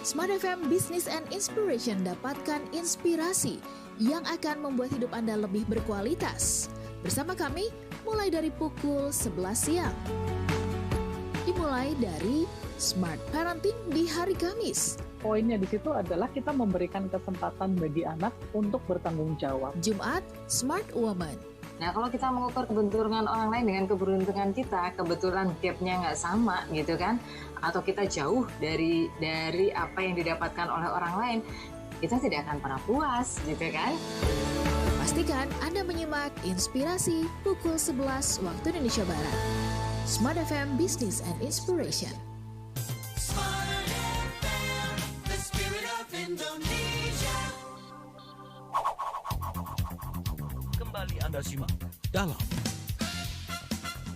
Smart FM Business and Inspiration, dapatkan inspirasi yang akan membuat hidup Anda lebih berkualitas. Bersama kami, mulai dari pukul 11 siang. Dimulai dari Smart Parenting di hari Kamis. Poinnya di situ adalah kita memberikan kesempatan bagi anak untuk bertanggung jawab. Jumat, Smart Woman. Nah, kalau kita mengukur keberuntungan orang lain dengan keberuntungan kita, kebetulan gap-nya nggak sama gitu kan, atau kita jauh dari apa yang didapatkan oleh orang lain, kita tidak akan pernah puas gitu kan. Pastikan Anda menyimak Inspirasi pukul 11 waktu Indonesia Barat. Smart FM Business and Inspiration. Smart FM, the spirit of Indonesia. Kembali Anda simak dalam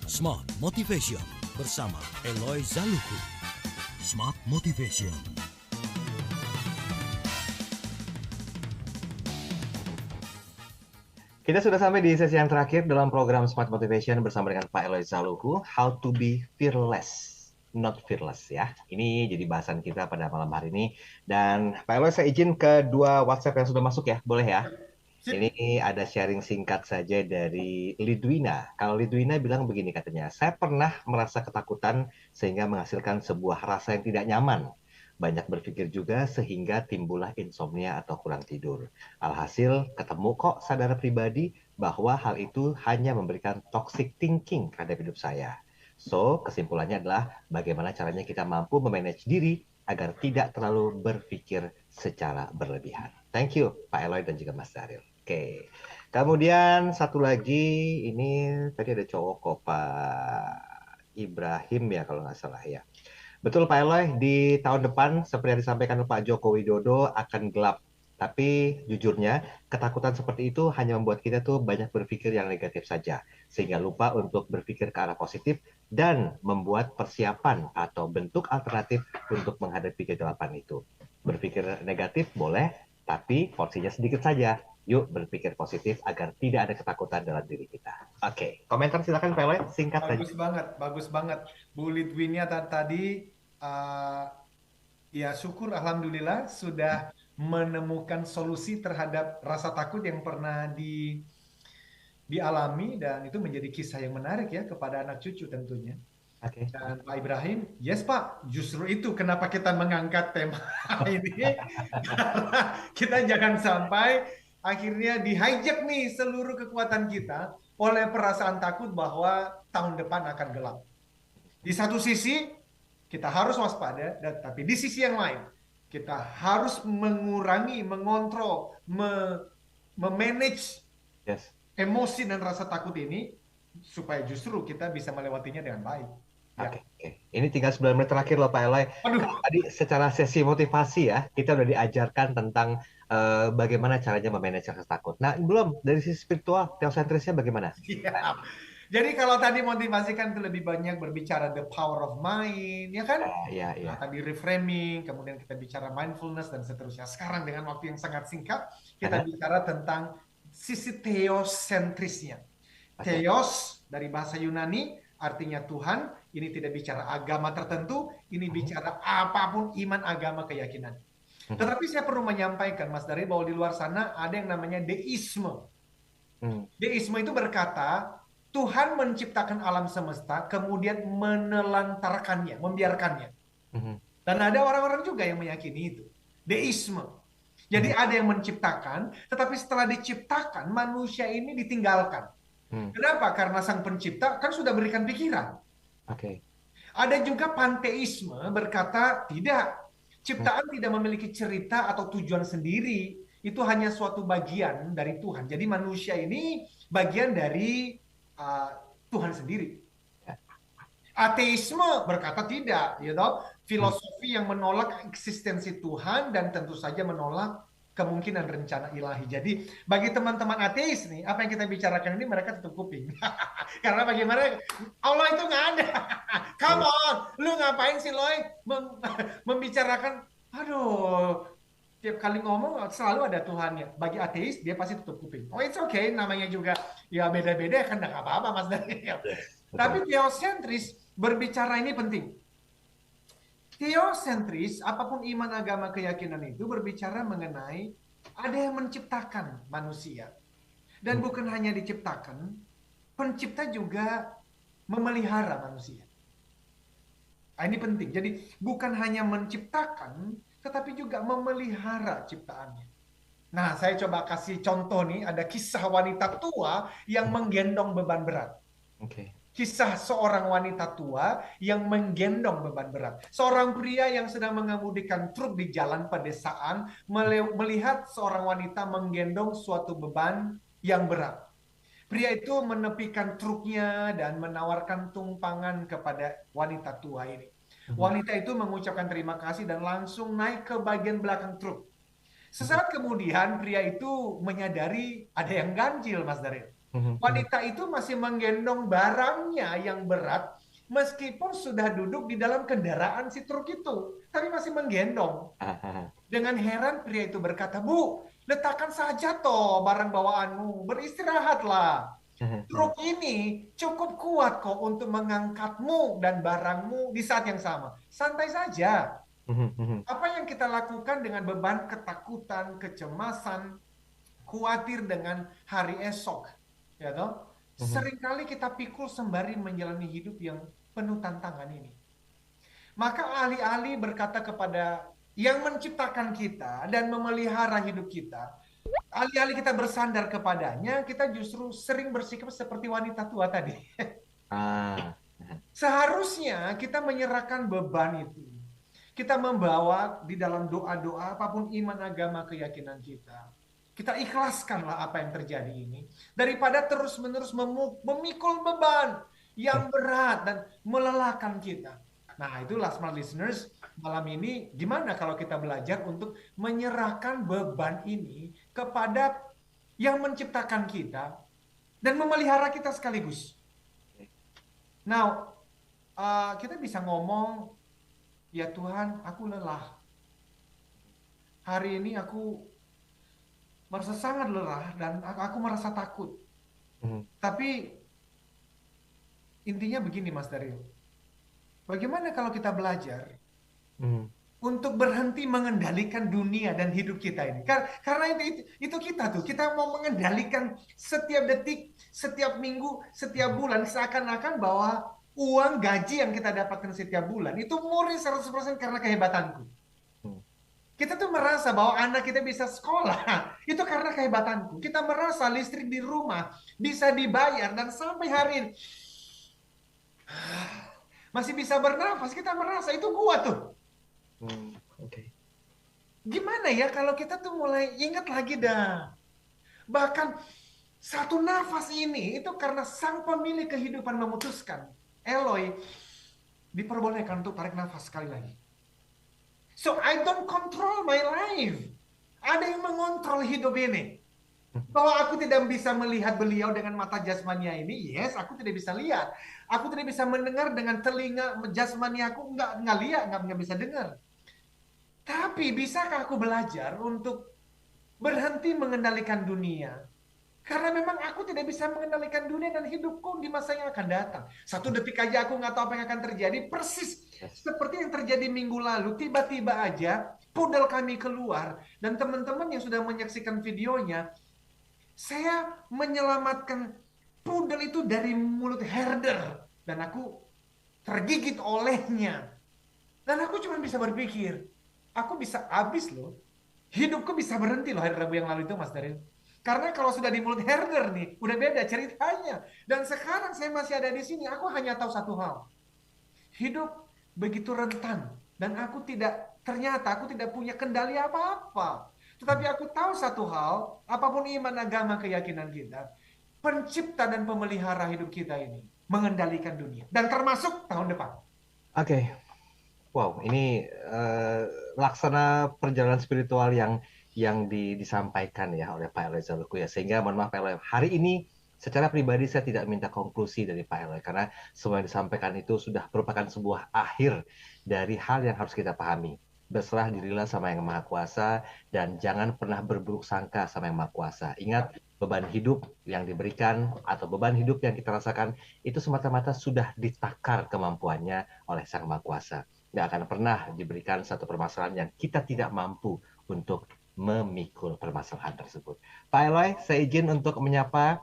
Smart Motivation bersama Eloy Zaluku. Smart Motivation. Kita sudah sampai di sesi yang terakhir dalam program Smart Motivation bersama dengan Pak Eloy Zaluku, How to be fearless, not fearless ya. Ini jadi bahasan kita pada malam hari ini. Dan Pak Eloy, saya izin ke 2 WhatsApp yang sudah masuk ya, boleh ya? Ini ada sharing singkat saja dari Lidwina. Kalau Lidwina bilang begini katanya, saya pernah merasa ketakutan sehingga menghasilkan sebuah rasa yang tidak nyaman. Banyak berpikir juga sehingga timbullah insomnia atau kurang tidur. Alhasil ketemu kok sadar pribadi bahwa hal itu hanya memberikan toxic thinking terhadap hidup saya. So, kesimpulannya adalah bagaimana caranya kita mampu memanage diri agar tidak terlalu berpikir secara berlebihan. Thank you Pak Eloy dan juga Mas Daryl. Oke. Kemudian satu lagi, ini tadi ada cowok kok, Pak Ibrahim ya kalau nggak salah ya. Betul Pak Eloy, di tahun depan seperti yang disampaikan Pak Joko Widodo akan gelap. Tapi jujurnya ketakutan seperti itu hanya membuat kita tuh banyak berpikir yang negatif saja. Sehingga lupa untuk berpikir ke arah positif dan membuat persiapan atau bentuk alternatif untuk menghadapi kegelapan itu. Berpikir negatif boleh, tapi porsinya sedikit saja. Yuk berpikir positif agar tidak ada ketakutan dalam diri kita. Oke, komentar silakan Pak Eloy, singkat saja. Bagus banget. Bu Lidwinia tadi, ya syukur alhamdulillah sudah menemukan solusi terhadap rasa takut yang pernah dialami, dan itu menjadi kisah yang menarik ya kepada anak cucu tentunya. Okay. Dan Pak Ibrahim, yes Pak, justru itu kenapa kita mengangkat tema ini, karena kita jangan sampai akhirnya di-hijack nih seluruh kekuatan kita oleh perasaan takut bahwa tahun depan akan gelap. Di satu sisi, kita harus waspada, tapi di sisi yang lain, kita harus mengurangi, mengontrol, memanage emosi dan rasa takut ini, supaya justru kita bisa melewatinya dengan baik. Oke. Ini tinggal 9 menit terakhir loh Pak Eloy. Tadi secara sesi motivasi ya, kita udah diajarkan tentang bagaimana caranya memanage rasa takut. Nah, belum dari sisi spiritual, teosentrisnya bagaimana? Siap. Jadi kalau tadi motivasi kan lebih banyak berbicara the power of mind, ya kan? Iya. Nah, tadi reframing, kemudian kita bicara mindfulness dan seterusnya. Sekarang dengan waktu yang sangat singkat, kita bicara tentang sisi teosentrisnya. Theos dari bahasa Yunani artinya Tuhan. Ini tidak bicara agama tertentu, ini bicara apapun iman, agama, keyakinan. Tetapi saya perlu menyampaikan, Mas Dari, bahwa di luar sana ada yang namanya deisme. Deisme itu berkata, Tuhan menciptakan alam semesta, kemudian menelantarkannya, membiarkannya. Dan ada orang-orang juga yang meyakini itu. Deisme. Jadi ada yang menciptakan, tetapi setelah diciptakan, manusia ini ditinggalkan. Kenapa? Karena sang pencipta kan sudah berikan pikiran. Ada juga panteisme berkata, tidak. Ciptaan tidak memiliki cerita atau tujuan sendiri. Itu hanya suatu bagian dari Tuhan. Jadi manusia ini bagian dari Tuhan sendiri. Ateisme berkata tidak, filosofi yang menolak eksistensi Tuhan dan tentu saja menolak kemungkinan rencana ilahi. Jadi bagi teman-teman ateis nih, apa yang kita bicarakan ini mereka tutup kuping. Karena bagaimana Allah itu nggak ada. Come on, lu ngapain sih Loy membicarakan, aduh, tiap kali ngomong selalu ada Tuhannya. Bagi ateis dia pasti tutup kuping. Oh it's okay, namanya juga ya beda-beda kan nggak apa-apa Mas Daniel. Tapi teosentris berbicara ini penting. Teosentris, apapun iman, agama, keyakinan itu berbicara mengenai ada yang menciptakan manusia. Dan bukan hanya diciptakan, pencipta juga memelihara manusia. Nah, ini penting. Jadi bukan hanya menciptakan, tetapi juga memelihara ciptaannya. Nah, saya coba kasih contoh nih, ada kisah wanita tua yang menggendong beban berat. Kisah seorang wanita tua yang menggendong beban berat. Seorang pria yang sedang mengemudikan truk di jalan pedesaan melihat seorang wanita menggendong suatu beban yang berat. Pria itu menepikan truknya dan menawarkan tumpangan kepada wanita tua ini. Wanita itu mengucapkan terima kasih dan langsung naik ke bagian belakang truk. Sesaat kemudian pria itu menyadari ada yang ganjil, Mas Daryl. Wanita itu masih menggendong barangnya yang berat meskipun sudah duduk di dalam kendaraan si truk itu, tapi masih menggendong. Dengan heran pria itu berkata, "Bu, letakkan saja toh barang bawaanmu, beristirahatlah. Truk ini cukup kuat kok untuk mengangkatmu dan barangmu di saat yang sama. Santai saja." Apa yang kita lakukan dengan beban ketakutan, kecemasan, khawatir dengan hari esok? Ya toh? Seringkali kita pikul sembari menjalani hidup yang penuh tantangan ini. Maka alih-alih berkata kepada yang menciptakan kita dan memelihara hidup kita, alih-alih kita bersandar kepadanya, kita justru sering bersikap seperti wanita tua tadi. Seharusnya kita menyerahkan beban itu. Kita membawa di dalam doa-doa apapun iman, agama, keyakinan kita. Kita ikhlaskanlah apa yang terjadi ini. Daripada terus-menerus memikul beban yang berat dan melelahkan kita. Nah itulah smart listeners, malam ini gimana kalau kita belajar untuk menyerahkan beban ini kepada yang menciptakan kita dan memelihara kita sekaligus. Now, kita bisa ngomong, ya Tuhan aku lelah. Hari ini aku merasa sangat lelah dan aku merasa takut. Tapi intinya begini Mas Daryl. Bagaimana kalau kita belajar untuk berhenti mengendalikan dunia dan hidup kita ini? Karena itu kita tuh, kita mau mengendalikan setiap detik, setiap minggu, setiap bulan seakan-akan bahwa uang gaji yang kita dapatkan setiap bulan itu murni 100% karena kehebatanku. Kita tuh merasa bahwa anak kita bisa sekolah, itu karena kehebatanku. Kita merasa listrik di rumah bisa dibayar dan sampai hari ini masih bisa bernafas, kita merasa itu gua tuh. Gimana ya kalau kita tuh mulai ingat lagi dah. Bahkan satu nafas ini itu karena sang pemilik kehidupan memutuskan. Eloi diperbolehkan untuk tarik nafas sekali lagi. So I don't control my life. Ada yang mengontrol hidup ini. Bahwa aku tidak bisa melihat beliau dengan mata jasmania ini, yes, aku tidak bisa lihat. Aku tidak bisa mendengar dengan telinga jasmania aku, nggak lihat, nggak bisa dengar. Tapi bisakah aku belajar untuk berhenti mengendalikan dunia? Karena memang aku tidak bisa mengendalikan dunia dan hidupku di masa yang akan datang. Satu detik aja aku nggak tahu apa yang akan terjadi. Persis seperti yang terjadi minggu lalu. Tiba-tiba aja pudel kami keluar. Dan teman-teman yang sudah menyaksikan videonya, saya menyelamatkan pudel itu dari mulut herder. Dan aku tergigit olehnya. Dan aku cuma bisa berpikir, aku bisa habis loh. Hidupku bisa berhenti loh hari Rabu yang lalu itu Mas Daryl. Karena kalau sudah di mulut herder nih, udah beda ceritanya. Dan sekarang saya masih ada di sini, aku hanya tahu satu hal. Hidup begitu rentan. Dan aku ternyata aku tidak punya kendali apa-apa. Tetapi aku tahu satu hal, apapun iman, agama, keyakinan kita, pencipta dan pemelihara hidup kita ini mengendalikan dunia. Dan termasuk tahun depan. Oke. Wow, ini laksana perjalanan spiritual yang yang disampaikan ya oleh Pak Eloy Zalukhu ya. Sehingga mohon maaf Pak Eloy, hari ini secara pribadi saya tidak minta konklusi dari Pak Eloy karena semua yang disampaikan itu sudah merupakan sebuah akhir dari hal yang harus kita pahami. Berserah dirilah sama Yang Maha Kuasa dan jangan pernah berburuk sangka sama Yang Maha Kuasa. Ingat, beban hidup yang diberikan atau beban hidup yang kita rasakan itu semata-mata sudah ditakar kemampuannya oleh Sang Maha Kuasa. Nggak akan pernah diberikan satu permasalahan yang kita tidak mampu untuk memikul permasalahan tersebut. Pak Eloy, saya izin untuk menyapa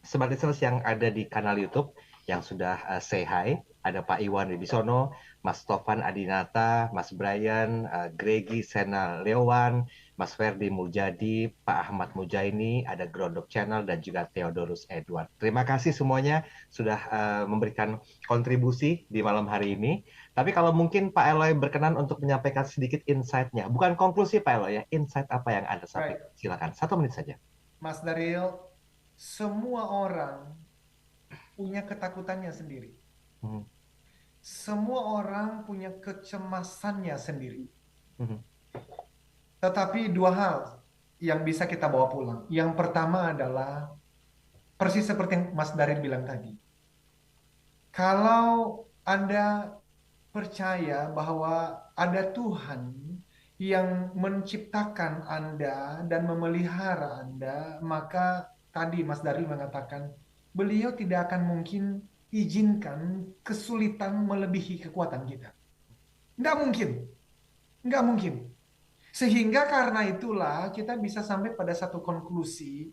Smart Listeners yang ada di kanal YouTube yang sudah say hi. Ada Pak Iwan Wibisono, Mas Tovan Adinata, Mas Brian, Gregi Sena Leowan, Mas Ferdi Muljadi, Pak Ahmad Mujaini, ada Grondok Channel, dan juga Theodorus Edward. Terima kasih semuanya sudah memberikan kontribusi di malam hari ini. Tapi kalau mungkin Pak Eloy berkenan untuk menyampaikan sedikit insight-nya. Bukan konklusi Pak Eloy ya, insight apa yang Anda sampaikan. Silakan, 1 menit saja. Mas Daryl, semua orang punya ketakutannya sendiri. Semua orang punya kecemasannya sendiri. Tetapi 2 hal yang bisa kita bawa pulang. Yang pertama adalah persis seperti yang Mas Daryl bilang tadi. Kalau Anda percaya bahwa ada Tuhan yang menciptakan Anda dan memelihara Anda, maka tadi Mas Daryl mengatakan beliau tidak akan mungkin izinkan kesulitan melebihi kekuatan kita. Nggak mungkin. Nggak mungkin. Sehingga karena itulah kita bisa sampai pada satu konklusi,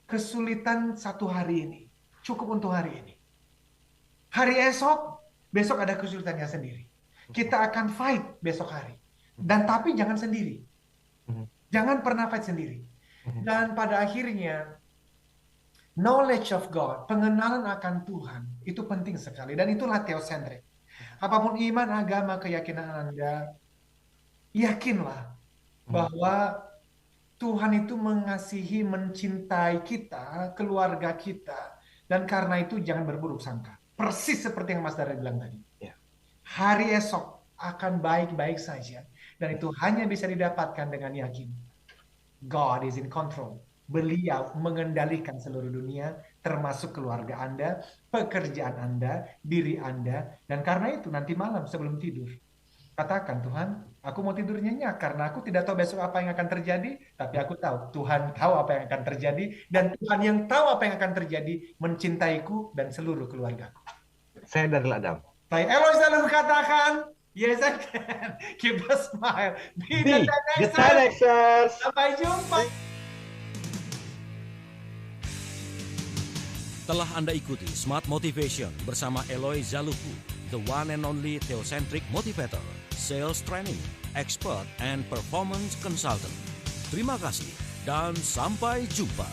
kesulitan satu hari ini cukup untuk hari ini. Hari esok, besok ada kesulitannya sendiri. Kita akan fight besok hari. Dan tapi jangan sendiri. Jangan pernah fight sendiri. Dan pada akhirnya knowledge of God, pengenalan akan Tuhan, itu penting sekali. Dan itulah theocentric. Apapun iman, agama, keyakinan Anda, yakinlah bahwa Tuhan itu mengasihi, mencintai kita, keluarga kita. Dan karena itu jangan berburuk sangka. Persis seperti yang Mas Daryl bilang tadi. Hari esok akan baik-baik saja. Dan itu hanya bisa didapatkan dengan yakin. God is in control. Beliau mengendalikan seluruh dunia, termasuk keluarga Anda, pekerjaan Anda, diri Anda. Dan karena itu nanti malam sebelum tidur, katakan, Tuhan, aku mau tidur nyenyak karena aku tidak tahu besok apa yang akan terjadi, tapi aku tahu Tuhan tahu apa yang akan terjadi, dan Tuhan yang tahu apa yang akan terjadi mencintaiku dan seluruh keluargaku. Saya Daryl Adam. Saya Eloy Zalukhu katakan, yes I can. Keep a smile. Be the 10Xers. Sampai jumpa. Telah Anda ikuti Smart Motivation bersama Eloy Zalukhu, the one and only theocentric motivator, sales training, expert, and performance consultant. Terima kasih dan sampai jumpa.